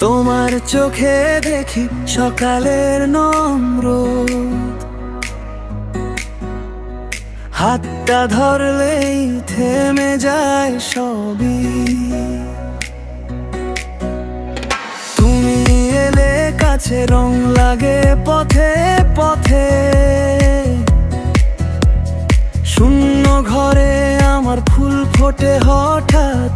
তোমার চোখে দেখি সকালের নম্র, হাতটা ধরলেই থেমে যায় সবই। তুমি এলে কাছে রং লাগে পথে পথে, শূন্য ঘরে আমার ফুল ফোটে হঠাৎ